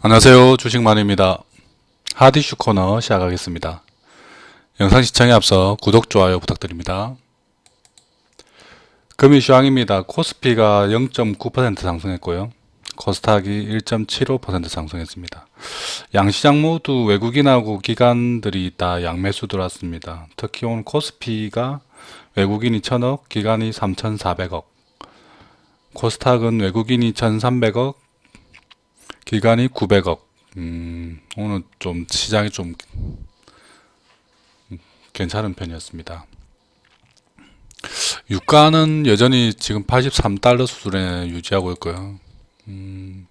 안녕하세요. 주식만입니다. 하디슈 코너 시작하겠습니다. 영상 시청에 앞서 구독, 좋아요 부탁드립니다. 금일 시황입니다. 코스피가 0.9% 상승했고요. 코스닥이 1.75% 상승했습니다. 양시장 모두 외국인하고 기관들이 다 양매수 들어왔습니다. 특히 오늘 코스피가 외국인이 1000억, 기관이 3400억, 코스닥은 외국인이 1300억, 기관이 900억. 오늘 좀 시장이 좀 괜찮은 편이었습니다. 유가는 여전히 지금 83달러 수준에 유지하고 있고요.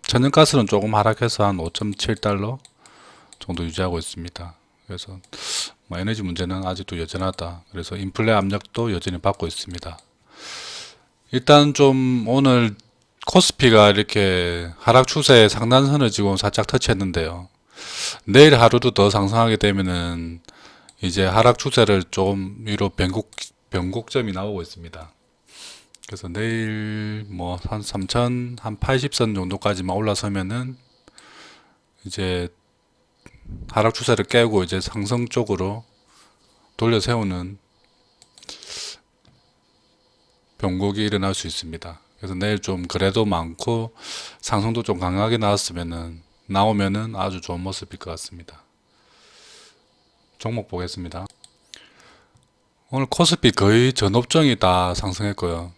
천연가스는 조금 하락해서 한 5.7달러 정도 유지하고 있습니다. 그래서 뭐 에너지 문제는 아직도 여전하다. 그래서 인플레 압력도 여전히 받고 있습니다. 일단 좀 오늘 코스피가 이렇게 하락 추세에 상단선을 지금 살짝 터치했는데요. 내일 하루도 더 상승하게 되면은 이제 하락 추세를 조금 위로 변곡점이 나오고 있습니다. 그래서 내일 뭐 한 3천 한 80선 정도까지만 올라서면은 이제 하락 추세를 깨고 이제 상승 쪽으로 돌려 세우는 변곡이 일어날 수 있습니다. 그래서 내일 좀 그래도 많고 상승도 좀 강하게 나오면은 아주 좋은 모습일 것 같습니다. 종목 보겠습니다. 오늘 코스피 거의 전 업종이 다 상승했고요.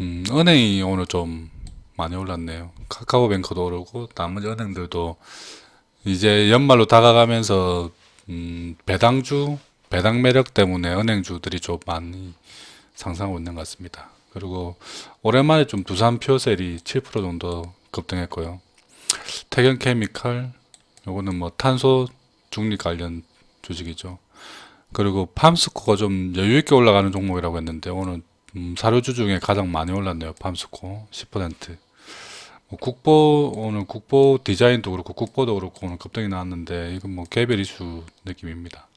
은행이 오늘 좀 많이 올랐네요. 카카오뱅크도 오르고 나머지 은행들도 이제 연말로 다가가면서 배당 매력 때문에 은행주들이 좀 많이 상승하고 있는 것 같습니다. 그리고 오랜만에 좀 두산 퓨어셀이 7% 정도 급등했고요. 태경케미칼, 요거는 뭐 탄소 중립 관련 주식이죠. 그리고 팜스코가 좀 여유있게 올라가는 종목이라고 했는데 오늘 사료주 중에 가장 많이 올랐네요. 팜스코 10%. 오늘 국보 디자인도 그렇고 국보도 그렇고 오늘 급등이 나왔는데 이건 뭐 개별 이슈 느낌입니다.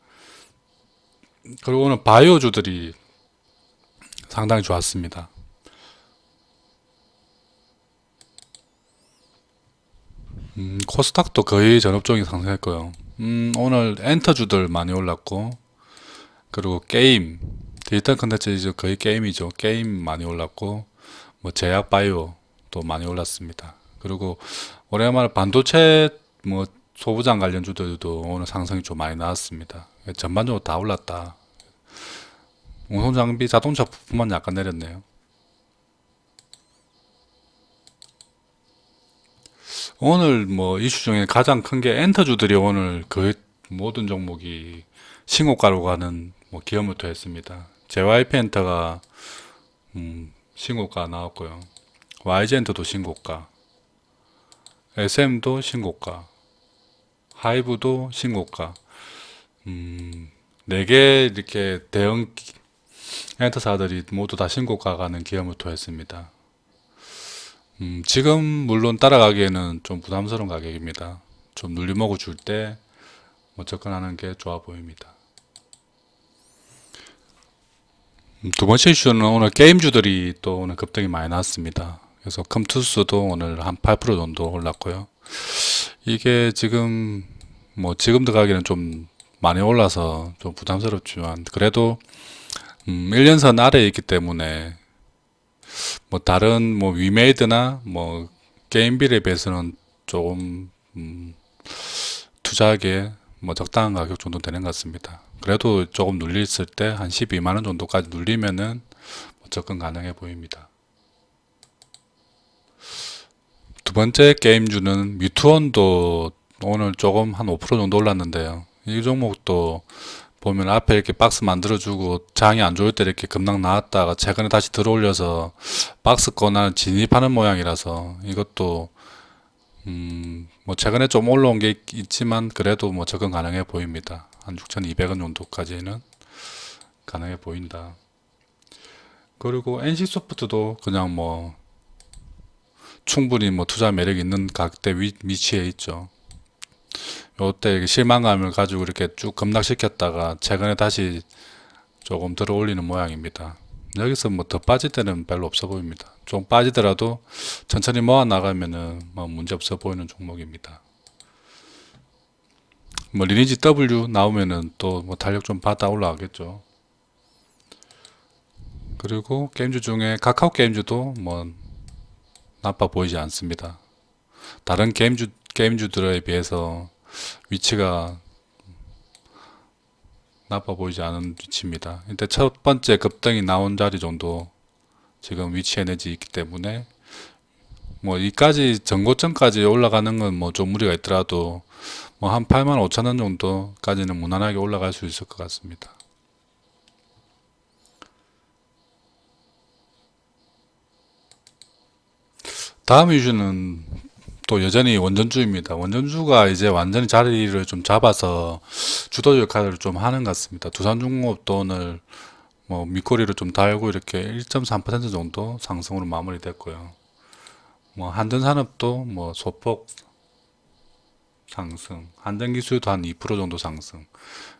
그리고 오늘 바이오주들이 상당히 좋았습니다. 코스닥도 거의 전업종이 상승했고요. 오늘 엔터주들 많이 올랐고, 그리고 게임, 디지털 컨텐츠 이제 거의 게임이죠. 게임 많이 올랐고, 뭐 제약 바이오도 많이 올랐습니다. 그리고 오랜만에 반도체 뭐 소부장 관련주들도 오늘 상승이 좀 많이 나왔습니다. 전반적으로 다 올랐다. 운송장비, 자동차 부품만 약간 내렸네요. 오늘 뭐 이슈 중에 가장 큰 게 엔터주들이 오늘 거의 모든 종목이 신고가로 가는 뭐 기업을 토했습니다. JYP 엔터가 신고가 나왔고요. YG엔터도 신고가, SM도 신고가, 하이브도 신고가. 4개 이렇게 대형 엔터사들이 모두 다 신고가 가는 기업을 토했습니다. 지금 물론 따라가기에는 좀 부담스러운 가격입니다. 좀 눌림목을 줄 때 뭐 접근하는 게 좋아 보입니다. 두 번째 이슈는 오늘 게임주들이 또 오늘 급등이 많이 났습니다. 그래서 컴투스도 오늘 한 8% 정도 올랐고요. 이게 지금 뭐 지금 들어가기는 좀 많이 올라서 좀 부담스럽지만 그래도 1년선 아래에 있기 때문에 뭐 다른 뭐 위메이드나 뭐 게임빌에 비해서는 조금 투자하기에 뭐 적당한 가격 정도 되는 것 같습니다. 그래도 조금 눌렸을 때 한 12만원 정도까지 눌리면은 뭐 접근 가능해 보입니다. 두 번째 게임주는 뮤트원도 오늘 조금 한 5% 정도 올랐는데요. 이 종목도 보면 앞에 이렇게 박스 만들어주고 장이 안 좋을 때 이렇게 급락 나왔다가 최근에 다시 들어올려서 박스권을 진입하는 모양이라서 이것도 뭐 최근에 좀 올라온 게 있지만 그래도 뭐 접근 가능해 보입니다. 한 6,200원 정도까지는 가능해 보인다. 그리고 NC소프트도 그냥 뭐 충분히 뭐 투자 매력 있는 가격대 위치에 있죠. 요때 실망감을 가지고 이렇게 쭉 급락시켰다가 최근에 다시 조금 들어 올리는 모양입니다. 여기서 뭐 더 빠질 때는 별로 없어 보입니다. 좀 빠지더라도 천천히 모아 나가면은 뭐 문제 없어 보이는 종목입니다. 뭐 리니지 W 나오면은 또 뭐 탄력 좀 받아 올라가겠죠. 그리고 게임주 중에 카카오 게임주도 뭐 나빠 보이지 않습니다. 다른 게임주들에 비해서 위치가 나빠 보이지 않은 위치입니다. 이때 첫 번째 급등이 나온 자리 정도 지금 위치 에너지 있기 때문에 뭐 이까지 전고점까지 올라가는 건 뭐 좀 무리가 있더라도 뭐 한 8만 5천 원 정도까지는 무난하게 올라갈 수 있을 것 같습니다. 다음 이슈는 또 여전히 원전주입니다. 원전주가 이제 완전히 자리를 좀 잡아서 주도 역할을 좀 하는 것 같습니다. 두산중공업도 오늘 뭐 밑꼬리를 좀 달고 이렇게 1.3% 정도 상승으로 마무리됐고요. 뭐 한전산업도 뭐 소폭 상승, 한전기술도 한 2% 정도 상승,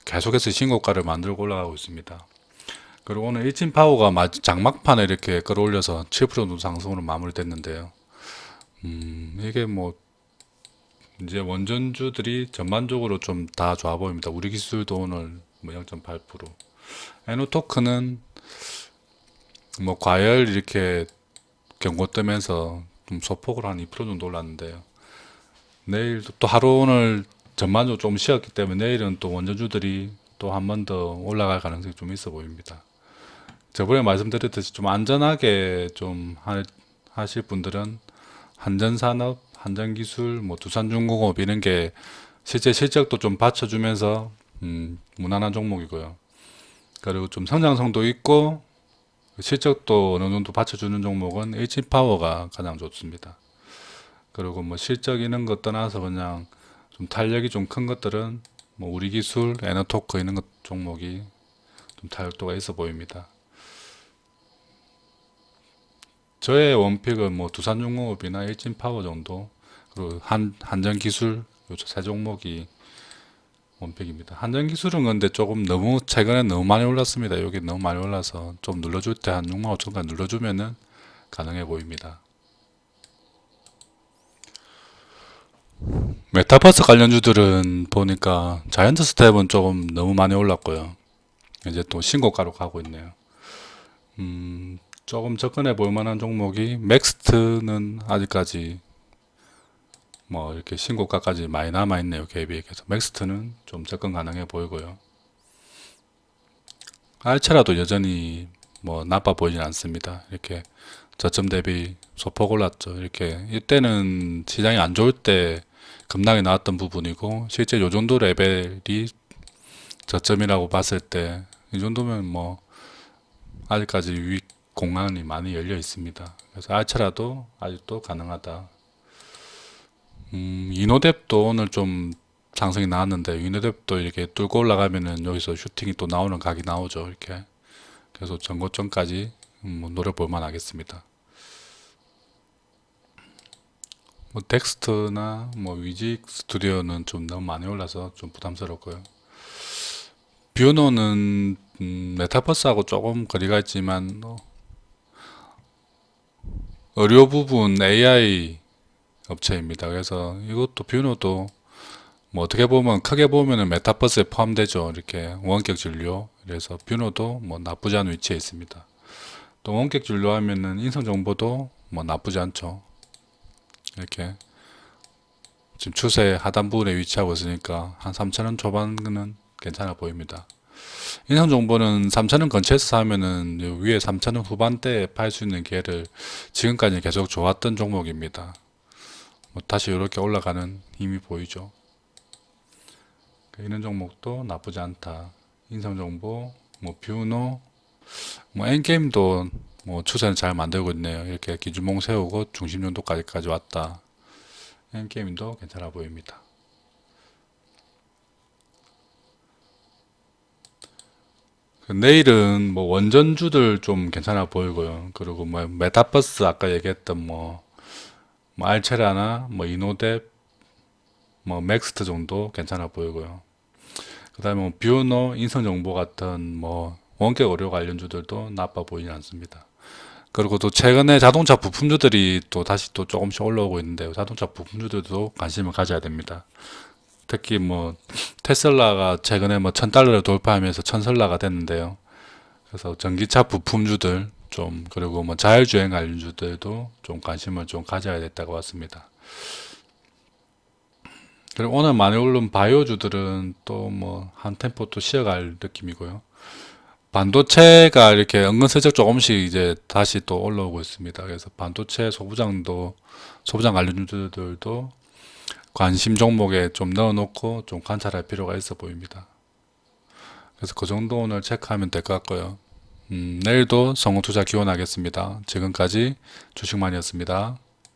계속해서 신고가를 만들고 올라가고 있습니다. 그리고 오늘 일진파워가 장막판에 이렇게 끌어올려서 7% 정도 상승으로 마무리됐는데요. 이게 뭐 이제 원전주들이 전반적으로 좀 다 좋아 보입니다. 우리 기술도 오늘 뭐 0.8%, 에노토크는 뭐 과열 이렇게 경고 뜨면서 좀 소폭으로 한 2% 정도 올랐는데요. 내일 또 하루 오늘 전반적으로 좀 쉬었기 때문에 내일은 또 원전주들이 또 한 번 더 올라갈 가능성이 좀 있어 보입니다. 저번에 말씀드렸듯이 좀 안전하게 좀 하실 분들은 한전산업, 한전기술, 뭐 두산중공업 이런 게 실제 실적도 좀 받쳐주면서 무난한 종목이고요. 그리고 좀 성장성도 있고 실적도 어느 정도 받쳐주는 종목은 H파워가 가장 좋습니다. 그리고 뭐 실적 이런 것 떠나서 그냥 좀 탄력이 좀 큰 것들은 뭐 우리기술, 에너토크 이런 것 종목이 좀 탄력도가 있어 보입니다. 저의 원픽은 뭐 두산중공업이나 일진파워 정도, 그리고 한전기술 요 세 종목이 원픽입니다. 한전기술은 근데 조금 너무 최근에 너무 많이 올랐습니다. 여기 너무 많이 올라서 좀 눌러줄 때 한 6만 5천까지 눌러주면은 가능해 보입니다. 메타버스 관련주들은 보니까 자이언트 스텝은 조금 너무 많이 올랐고요. 이제 또 신고가로 가고 있네요. 조금 접근해 볼 만한 종목이 맥스트는 아직까지 뭐 이렇게 신고가까지 많이 남아 있네요. KB에서 맥스트는 좀 접근 가능해 보이고요. 알차라도 여전히 뭐 나빠 보이진 않습니다. 이렇게 저점 대비 소폭 올랐죠. 이렇게 이때는 시장이 안 좋을 때 급락이 나왔던 부분이고 실제 요 정도 레벨이 저점이라고 봤을 때 이 정도면 뭐 아직까지 유익 공간이 많이 열려 있습니다. 그래서 알차라도 아직도 가능하다. 이노뎁도 오늘 좀 상승이 나왔는데 이노뎁도 이렇게 뚫고 올라가면은 여기서 슈팅이 또 나오는 각이 나오죠. 이렇게 그래서 전고점까지 뭐 노려볼 만하겠습니다. 뭐 덱스트나 뭐 위직 스튜디오는 좀 너무 많이 올라서 좀 부담스럽고요. 뷰노는 메타버스하고 조금 거리가 있지만 의료 부분 AI 업체입니다. 그래서 이것도 뷰노도 뭐 어떻게 보면 크게 보면은 메타버스에 포함되죠. 이렇게 원격 진료. 그래서 뷰노도 뭐 나쁘지 않은 위치에 있습니다. 또 원격 진료하면은 인성 정보도 뭐 나쁘지 않죠. 이렇게 지금 추세 하단 부분에 위치하고 있으니까 한 3,000원 초반은 괜찮아 보입니다. 인성 정보는 3,000원 근처에서 사면은 위에 3,000원 후반대에 팔 수 있는 기회를 지금까지 계속 좋았던 종목입니다. 뭐 다시 이렇게 올라가는 힘이 보이죠. 이런 종목도 나쁘지 않다. 인성정보, 뭐 뷰노, 뭐 엔게임도 뭐 추세는 잘 만들고 있네요. 이렇게 기준봉 세우고 중심 정도까지 왔다. 엔게임도 괜찮아 보입니다. 내일은 뭐 원전주들 좀 괜찮아 보이고요. 그리고 뭐 메타버스 아까 얘기했던 뭐 알체라나 뭐 이노뎁, 뭐 맥스트 정도 괜찮아 보이고요. 그 다음에 뭐 뷰노, 인성정보 같은 뭐 원격 의료 관련주들도 나빠 보이진 않습니다. 그리고 또 최근에 자동차 부품주들이 또 다시 또 조금씩 올라오고 있는데요. 자동차 부품주들도 관심을 가져야 됩니다. 특히 뭐 테슬라가 최근에 뭐 1000달러를 돌파하면서 천설라가 됐는데요. 그래서 전기차 부품주들 좀 그리고 뭐 자율주행 관련주들도 좀 관심을 좀 가져야 됐다고 봤습니다. 그리고 오늘 많이 오른 바이오주들은 또 뭐 한 템포 또 쉬어갈 느낌이고요. 반도체가 이렇게 은근슬쩍 조금씩 이제 다시 또 올라오고 있습니다. 그래서 반도체 소부장 관련주들도 관심 종목에 좀 넣어놓고 좀 관찰할 필요가 있어 보입니다. 그래서 그 정도 오늘 체크하면 될 것 같고요. 내일도 성우 투자 기원하겠습니다. 지금까지 주식만이었습니다.